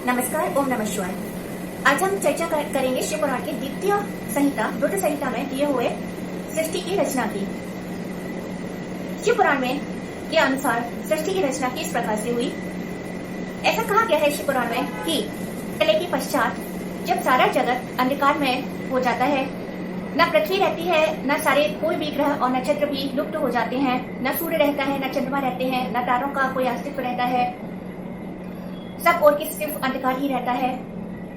नमस्कार, ओम नमः शिवाय। आज हम चर्चा करेंगे शिव पुराण के द्वितीय संहिता रुद्र संहिता में दिए हुए सृष्टि की रचना की। शिव पुराण में के अनुसार सृष्टि की रचना किस प्रकार से हुई। ऐसा कहा गया है शिव पुराण में कि प्रलय के पश्चात जब सारा जगत अंधकार में हो जाता है, न पृथ्वी रहती है, न सारे कोई भी ग्रह और नक्षत्र भी लुप्त हो जाते हैं, न सूर्य रहता है, न चंद्रमा रहते हैं, न तारों का कोई अस्तित्व रहता है, सब और सिर्फ अंधकार ही रहता है,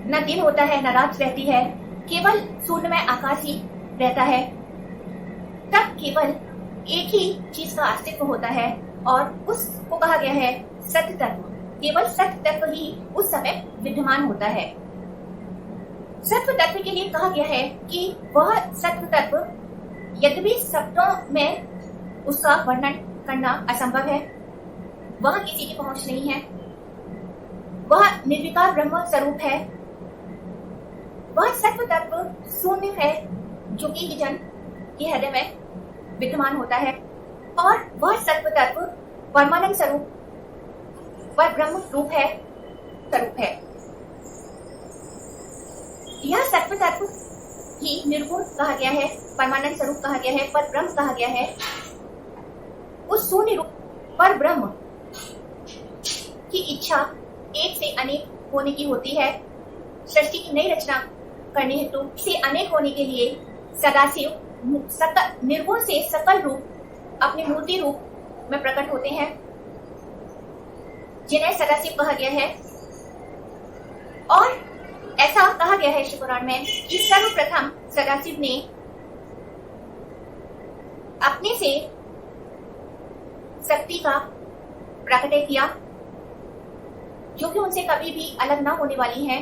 न दिन होता है न रात रहती है, केवल शून्य में आकाश ही रहता है। तब केवल एक ही चीज का अस्तित्व होता है और उसको कहा गया है सत्य तत्व। केवल सत्य तत्व ही उस समय विद्यमान होता है। सत्य तत्व के लिए कहा गया है कि वह सत्य तत्व यद्यपि शब्दों में उसका वर्णन करना असंभव है, वह किसी की पहुंच नहीं है, वह निर्विकार ब्रह्म स्वरूप है, वह सत्य तत्व शून्य है जो कि जन के हृदय में विद्यमान होता है, और वह सत्य तत्व परमानंद स्वरूप पर ब्रह्म रूप है, स्वरूप है। यह सत्य तत्व ही निर्गुण कहा गया है, परमानंद स्वरूप कहा गया है, पर ब्रह्म कहा गया है। उस शून्य रूप पर ब्रह्म की इच्छा एक से अनेक होने की होती है। सृष्टि की नई रचना करने हेतु से अनेक होने के लिए सदाशिव निर्गुण से सकल रूप अपनी मूर्ति रूप में प्रकट होते हैं, जिन्हें सदाशिव कहा गया है। और ऐसा कहा गया है शिव पुराण में कि सर्वप्रथम सदाशिव ने अपने से शक्ति का प्रकट किया, जो कि उनसे कभी भी अलग ना होने वाली हैं,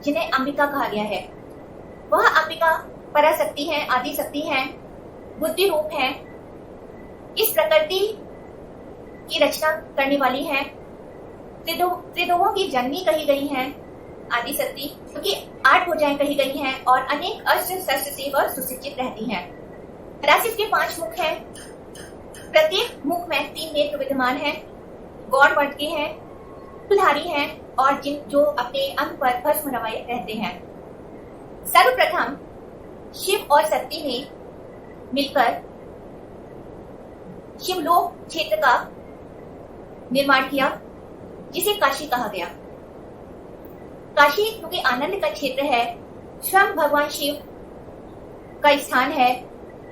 जिन्हें अंबिका कहा गया है। वह अंबिका पराशक्ति है, आदि शक्ति है, बुद्धि रूप है, इस प्रकृति की रचना करने वाली है, त्रिदोहों की जननी कही गई है आदि शक्ति, क्योंकि 8 भुजाएं कही गई हैं और अनेक अस्त्र शस्त्र से वह सुसज्जित रहती हैं। सदाशिव के 5 मुख हैं, प्रत्येक मुख में 3 नेत्र विद्यमान हैं, गौड़ वर्ण के हैं, फूलधारी हैं और जो अपने अंग पर भस्म लगाए रहते हैं। सर्वप्रथम शिव और शक्ति ने मिलकर शिवलोक क्षेत्र का निर्माण किया, जिसे काशी कहा गया। काशी क्योंकि आनंद का क्षेत्र है, स्वयं भगवान शिव का स्थान है,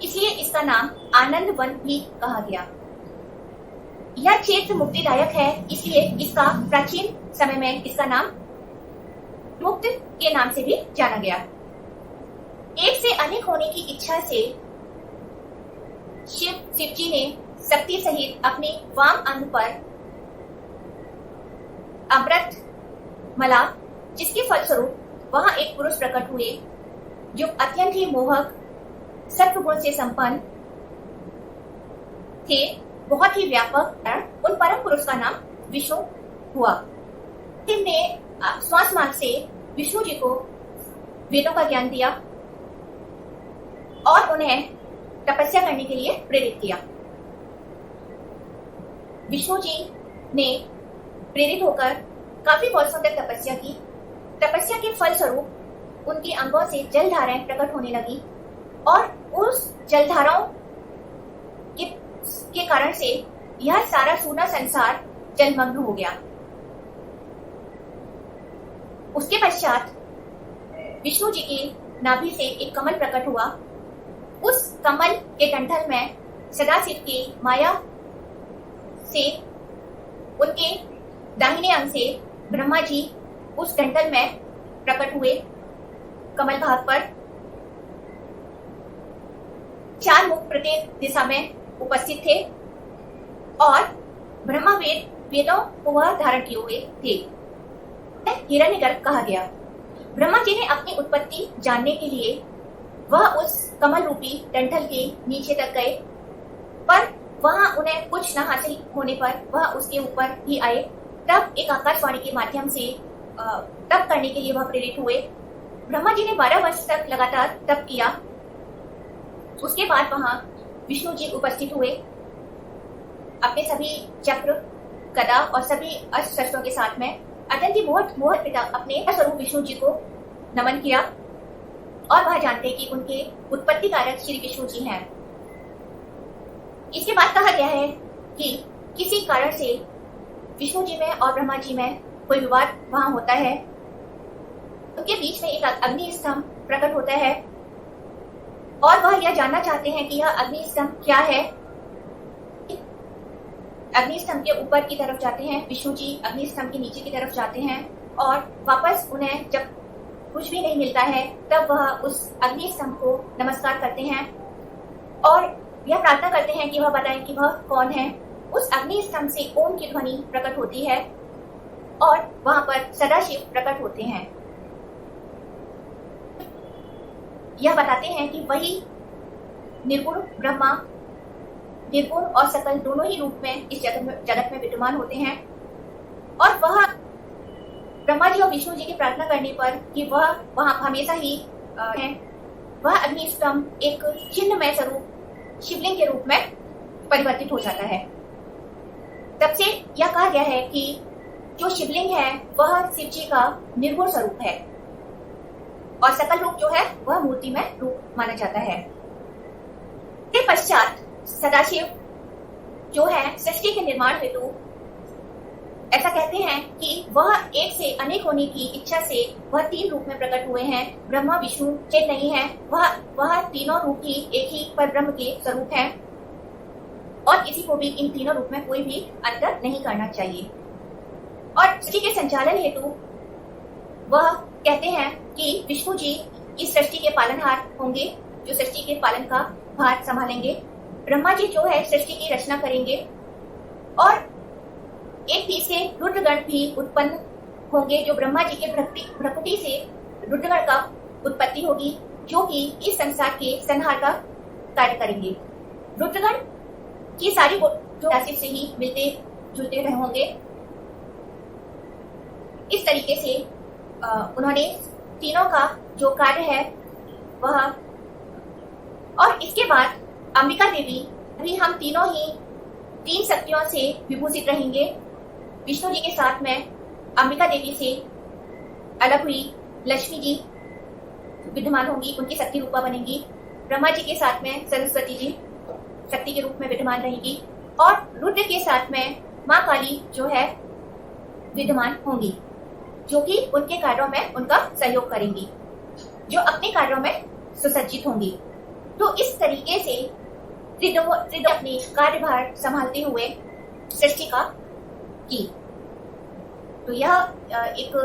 इसलिए इसका नाम आनंद वन भी कहा गया। यह क्षेत्र मुक्तिदायक है, इसलिए इसका प्राचीन समय में इसका नाम मुक्त के नाम से भी जाना गया। एक से अनेक होने की इच्छा से शिव जी ने शक्ति सहित अपने वाम अंग पर अमृत मला, जिसके फलस्वरूप वहां एक पुरुष प्रकट हुए जो अत्यंत ही मोहक सत्व गुण से संपन्न थे, बहुत ही व्यापक। उन परम पुरुष का नाम विष्णु हुआ। ने श्वास मार्ग से विष्णु जी को वेदों का ज्ञान दिया और उन्हें तपस्या करने के लिए प्रेरित किया। विष्णु जी ने प्रेरित होकर काफी वर्षों तक तपस्या की। तपस्या के फलस्वरूप उनके अंगों से जलधाराएं प्रकट होने लगी और उस जलधाराओं के कारण से यह सारा सूना संसार जलमग्न हो गया। उसके पश्चात विष्णु जी की नाभि से एक कमल प्रकट हुआ। उस कमल के डंठल में सदाशिव की माया से उनके दाहिने अंग से ब्रह्मा जी उस डंठल में प्रकट हुए। कमल भाग पर 4 मुख प्रत्येक दिशा में उपस्थित थे और ब्रह्मा वेदों को वह धारण किए हुए थे। हिरण्यगर्भ कहा गया। ब्रह्मा जी ने अपनी उत्पत्ति जानने के लिए वह उस कमल रूपी डंठल के नीचे तक गए, पर वहां उन्हें कुछ न हासिल होने पर वह उसके ऊपर ही आए। तब एक आकाशवाणी के माध्यम से तप करने के लिए वह प्रेरित हुए। ब्रह्मा जी ने 12 वर्ष तक लगातार तप किया। उसके बाद वहां विष्णु जी उपस्थित हुए अपने सभी चक्र, गदा और सभी अस्त्र शस्त्रों के साथ में अत्यंत ही मोह पिता अपने स्वरूप विष्णु जी को नमन किया और वह जानते कि उनके उत्पत्ति कारक श्री विष्णु जी हैं। इसके बाद कहा गया है कि किसी कारण से विष्णु जी में और ब्रह्मा जी में कोई विवाद वहां होता है, उनके बीच में एक अग्नि स्तंभ प्रकट होता है और वह यह जानना चाहते हैं कि यह अग्नि स्तंभ क्या है। अग्नि स्तंभ के ऊपर की तरफ जाते हैं विष्णु जी, अग्नि स्तंभ के नीचे की तरफ जाते हैं और वापस उन्हें जब कुछ भी नहीं मिलता है तब वह उस अग्नि स्तंभ को नमस्कार करते हैं और यह प्रार्थना करते हैं कि वह बताएं कि वह कौन है। उस अग्नि स्तंभ से ओम की ध्वनि प्रकट होती है और वहां पर सदाशिव प्रकट होते हैं। यह बताते हैं कि वही निर्गुण ब्रह्मा निर्गुण और सकल दोनों ही रूप में इस जगत में विद्यमान होते हैं और वह ब्रह्मा जी और विष्णु जी की प्रार्थना करने पर कि वह वहां हमेशा ही है, वह अग्नि स्तंभ एक चिन्हमय स्वरूप शिवलिंग के रूप में परिवर्तित हो जाता है। तब से यह कहा गया है कि जो शिवलिंग है वह शिव जी का निर्गुण स्वरूप है और सकल रूप जो है वह मूर्ति में रूप माना जाता है। इसके पश्चात सदाशिव जो है सृष्टि के निर्माण हेतु ऐसा कहते हैं कि वह एक से अनेक होने की इच्छा से वह तीन रूप में प्रकट हुए हैं। ब्रह्मा विष्णु चेत नहीं है, वह तीनों रूप ही एक ही पर ब्रह्म के स्वरूप हैं और किसी को भी इन तीनों रूप में कोई भी अंतर नहीं करना चाहिए। और सृष्टि के संचालन हेतु वह कहते हैं कि विष्णु जी इस सृष्टि के पालनहार होंगे, जो सृष्टि के पालन का भार संभालेंगे। ब्रह्मा जी जो है सृष्टि की रचना करेंगे और एक तीसरे रुद्रगण भी उत्पन्न होंगे, जो ब्रह्मा जी के प्रकृति से रुद्रगण का उत्पत्ति होगी, जो कि इस संसार के संहार का कार्य करेंगे। रुद्रगण की सारी जो राशि से ही मिलते जुलते रहे होंगे। इस तरीके से उन्होंने तीनों का जो कार्य है वह, और इसके बाद अंबिका देवी भी हम तीनों ही तीन शक्तियों से विभूषित रहेंगे। विष्णु जी के साथ में अंबिका देवी से अलग हुई लक्ष्मी जी विद्यमान होंगी, उनकी शक्ति रूपा बनेंगी। ब्रह्मा जी के साथ में सरस्वती जी शक्ति के रूप में विद्यमान रहेंगी और रुद्र के साथ में माँ काली जो है विद्यमान होंगी, जो कि उनके कार्यों में उनका सहयोग करेंगी, जो अपने कार्यों में सुसज्जित होंगी। तो इस तरीके से त्रिदों अपने कार्यभार संभालते हुए सृष्टि का की। तो यह एक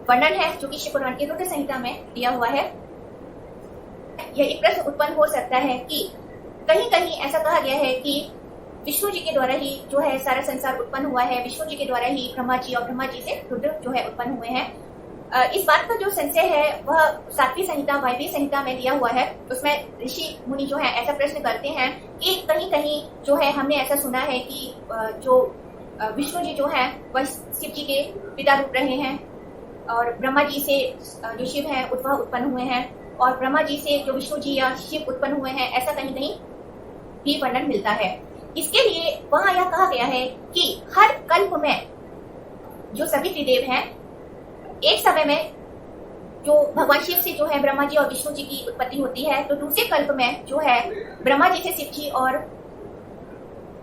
वर्णन है जो कि शिव पुराण के रुद्र संहिता में दिया हुआ है। यह एक प्रश्न उत्पन्न हो सकता है कि कहीं कहीं ऐसा कहा गया है कि विष्णु जी के द्वारा ही जो है सारा संसार उत्पन्न हुआ है, विष्णु जी के द्वारा ही ब्रह्मा जी और ब्रह्मा जी से रुद्र जो है उत्पन्न हुए हैं। इस बात का जो संशय है वह सातवीं संहिता वायव्य संहिता में दिया हुआ है। उसमें ऋषि मुनि जो है ऐसा प्रश्न करते हैं कि कहीं कहीं जो है हमने ऐसा सुना है कि जो विष्णु जी जो है वह शिव जी के पिता रूप रहे हैं और ब्रह्मा जी से जो शिव है वह उत्पन्न हुए हैं और ब्रह्मा जी से जो विष्णु जी या शिव उत्पन्न हुए हैं, ऐसा कहीं कहीं भी वर्णन मिलता है। इसके लिए वहां यह कहा गया है कि हर कल्प में जो सभी त्रिदेव हैं, एक समय में जो भगवान शिव से जो है ब्रह्मा जी और विष्णु जी की उत्पत्ति होती है, तो दूसरे कल्प में जो है ब्रह्मा जी से शिव जी और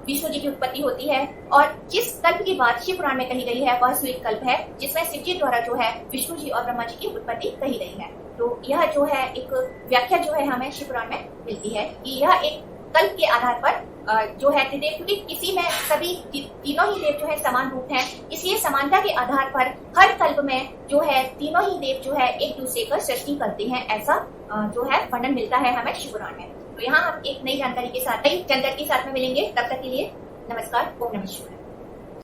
विष्णु जी की उत्पत्ति होती है। और जिस कल्प की बात शिव पुराण में कही गई है वह श्वेत कल्प है, जिसमें शिव जी द्वारा जो है विष्णु जी और ब्रह्मा जी की उत्पत्ति कही गई है। तो यह जो है एक व्याख्या जो है हमें शिव पुराण में मिलती है कि यह एक कल्प के आधार पर जो है त्रिदेव, क्योंकि किसी में सभी तीनों ही देव जो है समान रूप हैं, इसलिए समानता के आधार पर हर कल्प में जो है तीनों ही देव जो है एक दूसरे का सृष्टि करते हैं, ऐसा जो है वर्णन मिलता है हमें शिव पुराण में। तो यहाँ हम एक नई जानकारी के साथ में मिलेंगे। तब तक के लिए नमस्कार। ओम नमः शिवाय।